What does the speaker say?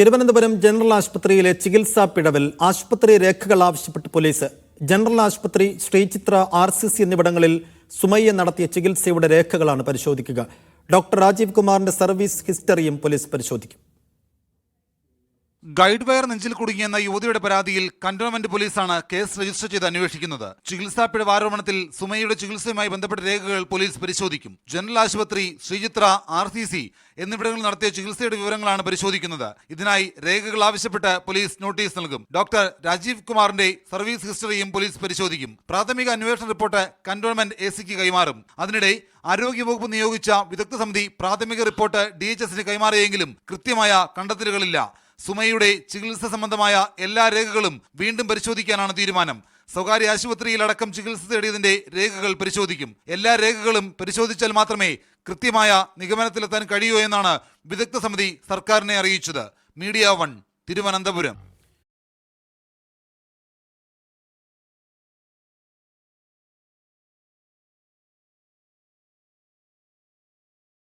Thiruvananthapuram general ആശുപത്രിയിലെ ചികിത്സാ പിഴവിൽ ആശുപത്രി രേഖകൾ ആവശ്യപ്പെട്ട് പോലീസ്. ജനറൽ ആശുപത്രി, ശ്രീചിത്ര, RCC എന്നിവിടങ്ങളിൽ സുമയ്യ നടത്തിയ ചികിത്സയുടെ രേഖകളാണ് പരിശോധിക്കുക. ഡോക്ടർ രാജീവ് കുമാറിന്റെ സർവീസ് ഹിസ്റ്ററിയും പോലീസ് പരിശോധിക്കും. ഗൈഡ് വയർ നെഞ്ചിൽ കുടുങ്ങിയെന്ന യുവതിയുടെ പരാതിയിൽ കന്റോൺമെന്റ് പോലീസാണ് കേസ് രജിസ്റ്റർ ചെയ്ത് അന്വേഷിക്കുന്നത്. ചികിത്സാ പിഴവ് ആരോപണത്തിൽ സുമയ്യയുടെ ചികിത്സയുമായി ബന്ധപ്പെട്ട രേഖകൾ പോലീസ് പരിശോധിക്കും. ജനറൽ ആശുപത്രി, ശ്രീചിത്ര, RCC എന്നിവിടങ്ങളിൽ നടത്തിയ ചികിത്സയുടെ വിവരങ്ങളാണ് പരിശോധിക്കുന്നത്. ഇതിനായി രേഖകൾ ആവശ്യപ്പെട്ട് പോലീസ് നോട്ടീസ് നൽകും. ഡോക്ടർ രാജീവ് കുമാറിന്റെ സർവീസ് ഹിസ്റ്ററിയും പോലീസ് പരിശോധിക്കും. പ്രാഥമിക അന്വേഷണ റിപ്പോർട്ട് കന്റോൺമെന്റ് ACക്ക് കൈമാറും. അതിനിടെ ആരോഗ്യവകുപ്പ് നിയോഗിച്ച വിദഗ്ധ സമിതി പ്രാഥമിക റിപ്പോർട്ട് DHSന് കൈമാറിയെങ്കിലും കൃത്യമായ കണ്ടെത്തലുകളില്ല. സുമയ്യയുടെ ചികിത്സ സംബന്ധമായ എല്ലാ രേഖകളും വീണ്ടും പരിശോധിക്കാനാണ് തീരുമാനം. സ്വകാര്യ ആശുപത്രിയിലടക്കം ചികിത്സ തേടിയതിന്റെ രേഖകൾ പരിശോധിക്കും. എല്ലാ രേഖകളും പരിശോധിച്ചാൽ മാത്രമേ കൃത്യമായ നിഗമനത്തിലെത്താൻ കഴിയൂ എന്നാണ് വിദഗ്ധ സമിതി സർക്കാരിനെ അറിയിച്ചത്. മീഡിയ 1, തിരുവനന്തപുരം.